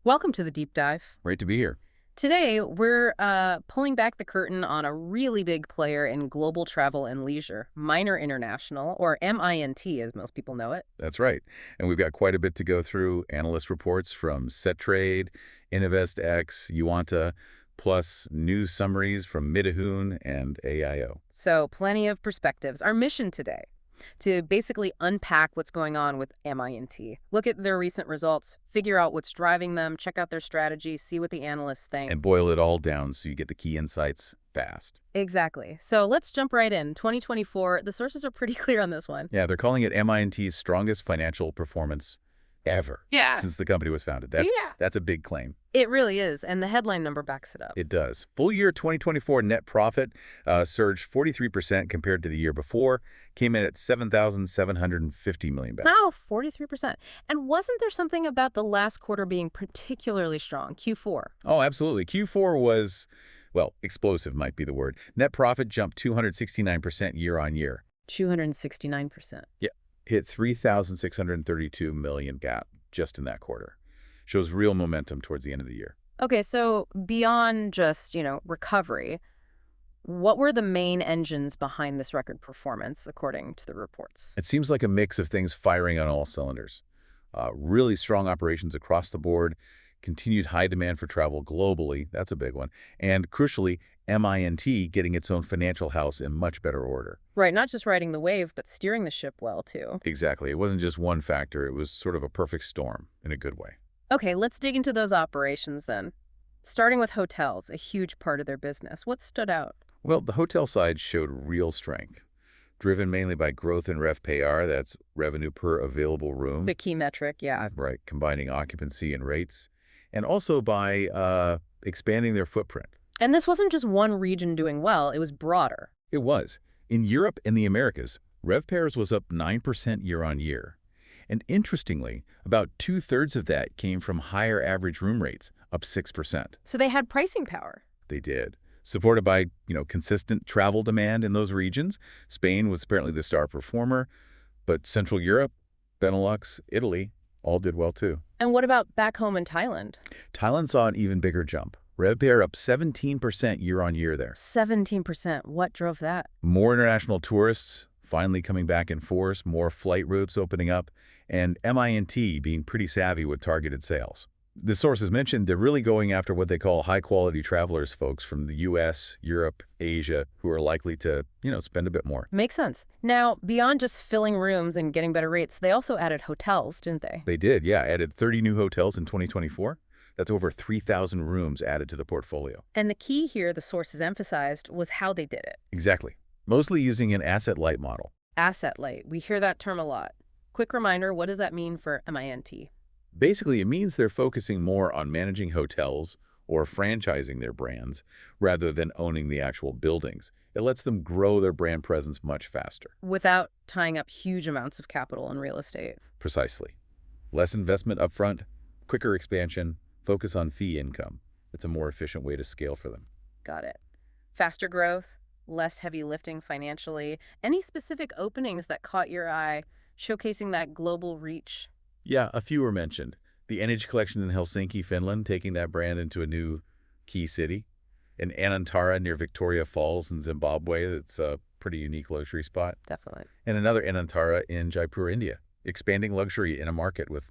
Welcome to the deep dive. Great to be here. Today, we're pulling back the curtain on a really big player in global travel and leisure, Minor International, or MINT as most people know it. That's right. And we've got quite a bit to go through. Analyst reports from SetTrade, InvestX, Uanta, plus news summaries from Midahoon and AIO. So plenty of perspectives. Our mission today, to basically unpack what's going on with MINT. Look at their recent results, figure out what's driving them, check out their strategy, see what the analysts think. And boil it all down so you get the key insights fast. Exactly. So let's jump right in. 2024, the sources are pretty clear on this one. Yeah, they're calling it MINT's strongest financial performance ever since the company was founded. That's a big claim. It really is, and the headline number backs it up. It does. Full year 2024 net profit surged 43% compared to the year before, came in at $7,750 million. Oh, 43%. And wasn't there something about the last quarter being particularly strong, Q4? Oh, absolutely. Q4 was, well, explosive might be the word. Net profit jumped 269% year on year. 269%. Yeah. Hit 3,632 million gap just in that quarter. Shows real momentum towards the end of the year. Okay, so beyond just, recovery, what were the main engines behind this record performance, according to the reports? It seems like a mix of things firing on all cylinders. Really strong operations across the board, continued high demand for travel globally, that's a big one, and crucially, MINT getting its own financial house in much better order. Right, not just riding the wave, but steering the ship well, too. Exactly. It wasn't just one factor. It was sort of a perfect storm in a good way. Okay, let's dig into those operations then. Starting with hotels, a huge part of their business. What stood out? Well, the hotel side showed real strength, driven mainly by growth in RevPAR, that's revenue per available room. The key metric, yeah. Right, combining occupancy and rates, and also by expanding their footprint. And this wasn't just one region doing well, it was broader. It was. In Europe and the Americas, RevPARs was up 9% year on year. And interestingly, about 2/3 of that came from higher average room rates, up 6%. So they had pricing power. They did. Supported by, consistent travel demand in those regions. Spain was apparently the star performer, but Central Europe, Benelux, Italy, all did well too. And what about back home in Thailand? Thailand saw an even bigger jump. RevPAR up 17% year on year there. 17%. What drove that? More international tourists finally coming back in force, more flight routes opening up, and MINT being pretty savvy with targeted sales. The sources mentioned they're really going after what they call high-quality travelers, folks from the U.S., Europe, Asia, who are likely to, spend a bit more. Makes sense. Now, beyond just filling rooms and getting better rates, they also added hotels, didn't they? They did, yeah. Added 30 new hotels in 2024. That's over 3,000 rooms added to the portfolio. And the key here, the sources emphasized, was how they did it. Exactly. Mostly using an asset-light model. Asset-light. We hear that term a lot. Quick reminder, what does that mean for MINT? Basically, it means they're focusing more on managing hotels or franchising their brands rather than owning the actual buildings. It lets them grow their brand presence much faster. Without tying up huge amounts of capital in real estate. Precisely. Less investment upfront, quicker expansion, focus on fee income. It's a more efficient way to scale for them. Got it. Faster growth, less heavy lifting financially. Any specific openings that caught your eye, showcasing that global reach? Yeah, a few were mentioned. The NH Collection in Helsinki, Finland, taking that brand into a new key city. And Anantara near Victoria Falls in Zimbabwe. That's a pretty unique luxury spot. Definitely. And another Anantara in Jaipur, India, expanding luxury in a market with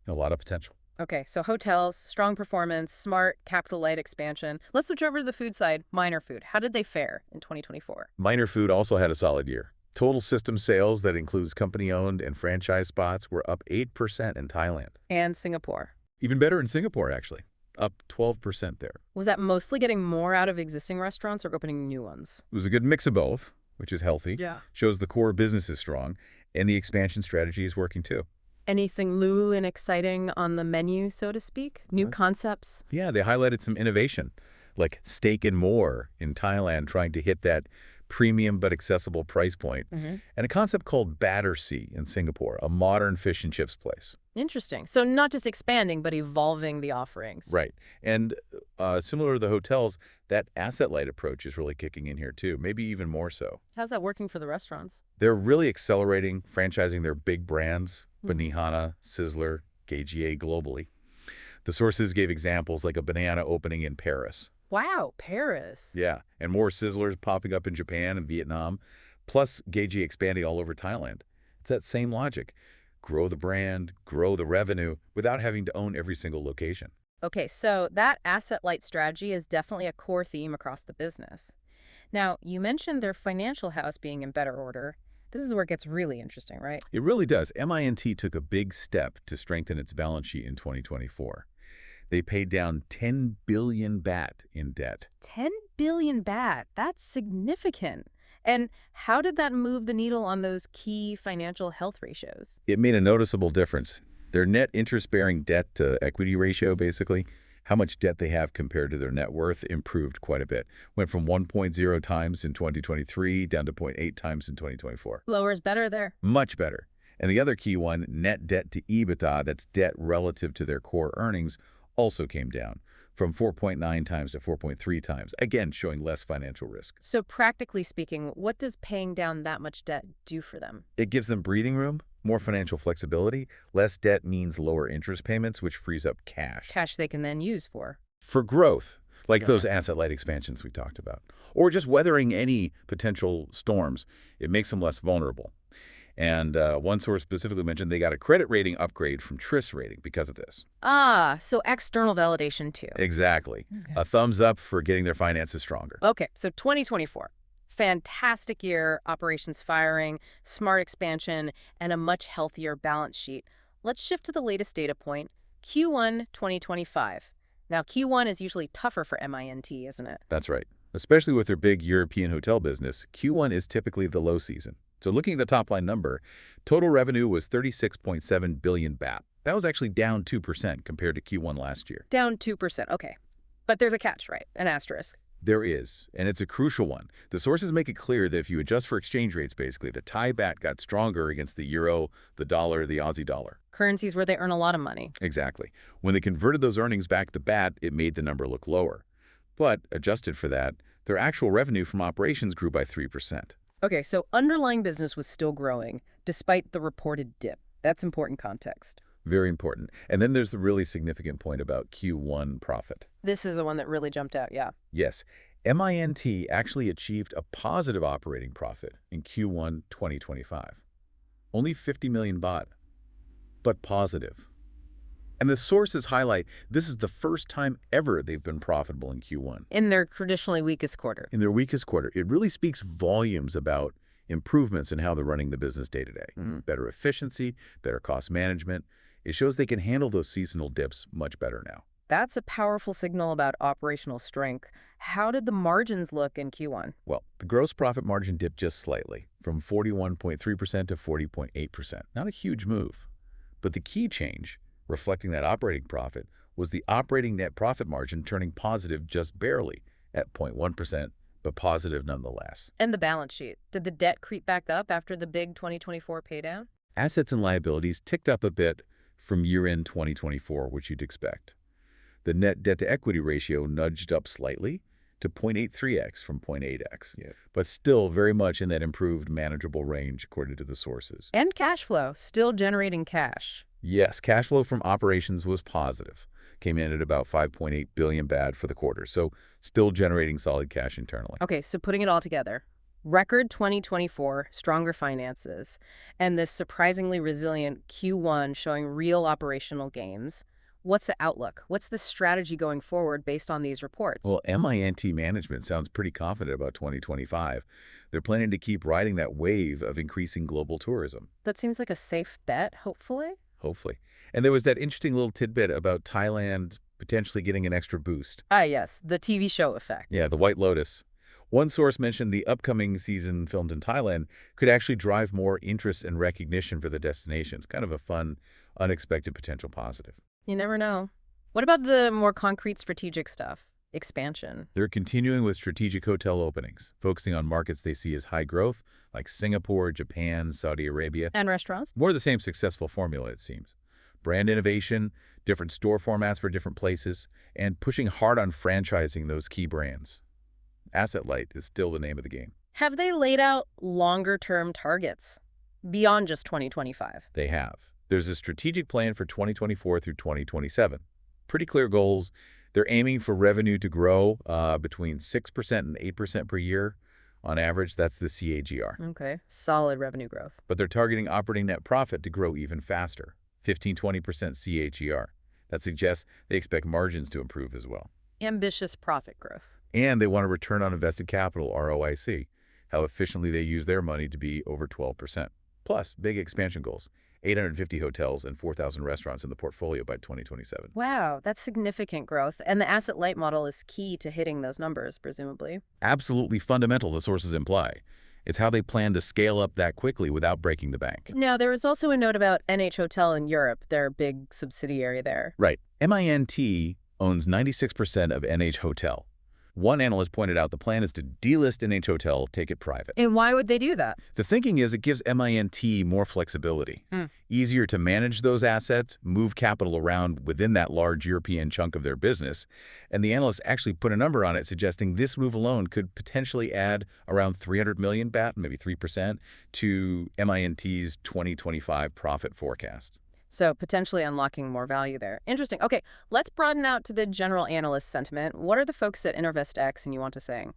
a lot of potential. Okay, so hotels, strong performance, smart, capital-light expansion. Let's switch over to the food side, Minor Food. How did they fare in 2024? Minor Food also had a solid year. Total system sales, that includes company-owned and franchise spots, were up 8% in Thailand. And Singapore. Even better in Singapore, actually. Up 12% there. Was that mostly getting more out of existing restaurants or opening new ones? It was a good mix of both, which is healthy. Yeah. Shows the core business is strong, and the expansion strategy is working too. Anything new and exciting on the menu, so to speak? New concepts? Yeah, they highlighted some innovation, like Steak and More in Thailand, trying to hit that premium but accessible price point, and a concept called Battersea in Singapore, a modern fish and chips place. Interesting. So not just expanding, but evolving the offerings. Right. And similar to the hotels, that asset-light approach is really kicking in here too, maybe even more so. How's that working for the restaurants? They're really accelerating franchising their big brands, Benihana, Sizzler, KGA globally. The sources gave examples like a Banana opening in Paris. Wow, Paris. Yeah, and more Sizzlers popping up in Japan and Vietnam, plus Geji expanding all over Thailand. It's that same logic. Grow the brand, grow the revenue, without having to own every single location. Okay, so that asset-light strategy is definitely a core theme across the business. Now, you mentioned their financial house being in better order. This is where it gets really interesting, right? It really does. MINT took a big step to strengthen its balance sheet in 2024. They paid down 10 billion baht in debt. 10 billion baht. That's significant. And how did that move the needle on those key financial health ratios? It made a noticeable difference. Their net interest-bearing debt to equity ratio, basically, how much debt they have compared to their net worth, improved quite a bit. Went from 1.0 times in 2023 down to 0.8 times in 2024. Lower is better there. Much better. And the other key one, net debt to EBITDA, that's debt relative to their core earnings, also came down from 4.9 times to 4.3 times, again showing less financial risk. So practically speaking, what does paying down that much debt do for them? It gives them breathing room, more financial flexibility. Less debt means lower interest payments, which frees up cash. Cash they can then use for Growth, like Got those it. asset-light expansions we talked about, or just weathering any potential storms. It makes them less vulnerable. And one source specifically mentioned they got a credit rating upgrade from TRIS Rating because of this. Ah, so external validation too. Exactly. Okay. A thumbs up for getting their finances stronger. Okay, so 2024. Fantastic year, operations firing, smart expansion, and a much healthier balance sheet. Let's shift to the latest data point, Q1 2025. Now, Q1 is usually tougher for MINT, isn't it? That's right. Especially with their big European hotel business, Q1 is typically the low season. So looking at the top line number, total revenue was 36.7 billion baht. That was actually down 2% compared to Q1 last year. Down 2%, okay. But there's a catch, right? An asterisk. There is, and it's a crucial one. The sources make it clear that if you adjust for exchange rates, basically, the Thai baht got stronger against the euro, the dollar, the Aussie dollar. Currencies where they earn a lot of money. Exactly. When they converted those earnings back to baht, it made the number look lower. But, adjusted for that, their actual revenue from operations grew by 3%. Okay, so underlying business was still growing, despite the reported dip. That's important context. Very important. And then there's the really significant point about Q1 profit. This is the one that really jumped out, yeah. Yes, MINT actually achieved a positive operating profit in Q1 2025. Only 50 million baht, but positive. And the sources highlight this is the first time ever they've been profitable in Q1. In their traditionally weakest quarter. In their weakest quarter, it really speaks volumes about improvements in how they're running the business day to day. Better efficiency, better cost management. It shows they can handle those seasonal dips much better now. That's a powerful signal about operational strength. How did the margins look in Q1? Well, the gross profit margin dipped just slightly, from 41.3% to 40.8%. Not a huge move. But the key change, reflecting that operating profit, was the operating net profit margin turning positive just barely at 0.1%, but positive nonetheless. And the balance sheet. Did the debt creep back up after the big 2024 paydown? Assets and liabilities ticked up a bit from year-end 2024, which you'd expect. The net debt-to-equity ratio nudged up slightly to 0.83x from 0.8x, but still very much in that improved manageable range, according to the sources. And cash flow, still generating cash. Yes, cash flow from operations was positive. Came in at about 5.8 billion baht for the quarter, so still generating solid cash internally. Okay, so putting it all together. Record 2024, stronger finances, and this surprisingly resilient Q1 showing real operational gains. What's the outlook? What's the strategy going forward based on these reports? Well, MINT management sounds pretty confident about 2025. They're planning to keep riding that wave of increasing global tourism. That seems like a safe bet, hopefully. Hopefully. And there was that interesting little tidbit about Thailand potentially getting an extra boost. Ah, yes, the TV show effect. Yeah, the White Lotus. One source mentioned the upcoming season filmed in Thailand could actually drive more interest and recognition for the destination. It's kind of a fun, unexpected potential positive. You never know. What about the more concrete strategic stuff? Expansion. They're continuing with strategic hotel openings, focusing on markets they see as high growth, like Singapore, Japan, Saudi Arabia. And restaurants? More of the same successful formula, it seems. Brand innovation, different store formats for different places, and pushing hard on franchising those key brands. Asset light is still the name of the game. Have they laid out longer-term targets beyond just 2025? They have. There's a strategic plan for 2024 through 2027. Pretty clear goals. They're aiming for revenue to grow between 6% and 8% per year. On average, that's the CAGR. Okay, solid revenue growth. But they're targeting operating net profit to grow even faster, 15-20% CAGR. That suggests they expect margins to improve as well. Ambitious profit growth. And they want a return on invested capital, ROIC, how efficiently they use their money to be over 12%. Plus, big expansion goals, 850 hotels and 4,000 restaurants in the portfolio by 2027. Wow, that's significant growth. And the asset-light model is key to hitting those numbers, presumably. Absolutely fundamental, the sources imply. It's how they plan to scale up that quickly without breaking the bank. Now, there was also a note about NH Hotel in Europe, their big subsidiary there. Right. MINT owns 96% of NH Hotel. One analyst pointed out the plan is to delist NH Hotel, take it private. And why would they do that? The thinking is it gives MINT more flexibility. Easier to manage those assets, move capital around within that large European chunk of their business. And the analysts actually put a number on it, suggesting this move alone could potentially add around 300 million baht, maybe 3%, to MINT's 2025 profit forecast. So potentially unlocking more value there. Interesting. Okay, let's broaden out to the general analyst sentiment. What are the folks at InnovestX and Yuanta saying?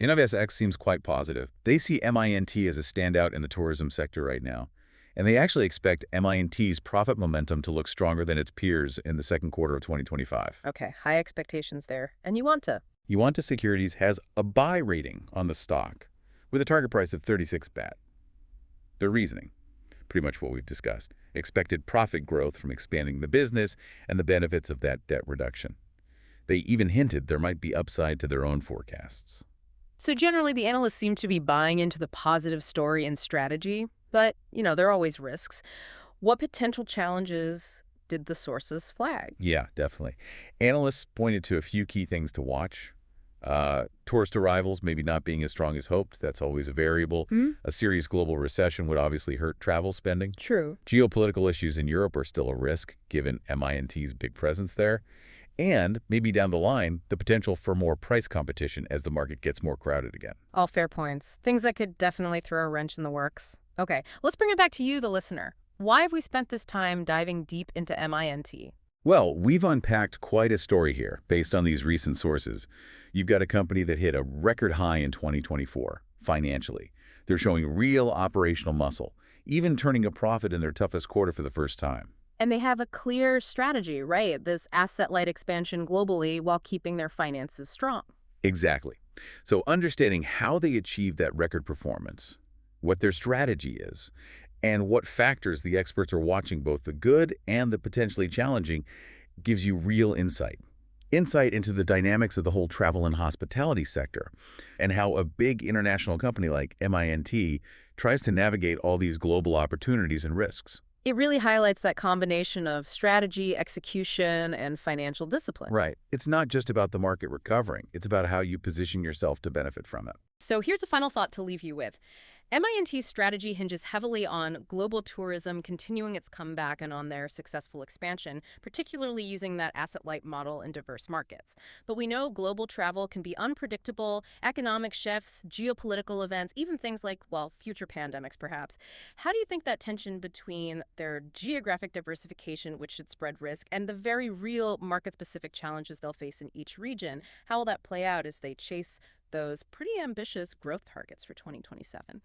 InnovestX seems quite positive. They see MINT as a standout in the tourism sector right now. And they actually expect MINT's profit momentum to look stronger than its peers in the second quarter of 2025. Okay, high expectations there. And Yuanta? Yuanta Securities has a buy rating on the stock with a target price of 36 baht. Their reasoning, pretty much what we've discussed. Expected profit growth from expanding the business and the benefits of that debt reduction. They even hinted there might be upside to their own forecasts. So generally, the analysts seem to be buying into the positive story and strategy, but, there are always risks. What potential challenges did the sources flag? Yeah, definitely. Analysts pointed to a few key things to watch. Tourist arrivals maybe not being as strong as hoped. That's always a variable. A serious global recession would obviously hurt travel spending. True. Geopolitical issues in Europe are still a risk, given MINT's big presence there. And maybe down the line, the potential for more price competition as the market gets more crowded again. All fair points. Things that could definitely throw a wrench in the works. Okay, let's bring it back to you, the listener. Why have we spent this time diving deep into MINT? Well, we've unpacked quite a story here based on these recent sources. You've got a company that hit a record high in 2024, financially. They're showing real operational muscle, even turning a profit in their toughest quarter for the first time. And they have a clear strategy, right? This asset-light expansion globally while keeping their finances strong. Exactly. So understanding how they achieved that record performance, what their strategy is, and what factors the experts are watching, both the good and the potentially challenging, gives you real insight. Insight into the dynamics of the whole travel and hospitality sector, and how a big international company like MINT tries to navigate all these global opportunities and risks. It really highlights that combination of strategy, execution, and financial discipline. Right. It's not just about the market recovering. It's about how you position yourself to benefit from it. So here's a final thought to leave you with. MINT's strategy hinges heavily on global tourism continuing its comeback and on their successful expansion, particularly using that asset-light model in diverse markets. But we know global travel can be unpredictable, economic shifts, geopolitical events, even things like, future pandemics perhaps. How do you think that tension between their geographic diversification, which should spread risk, and the very real market-specific challenges they'll face in each region, how will that play out as they chase those pretty ambitious growth targets for 2027?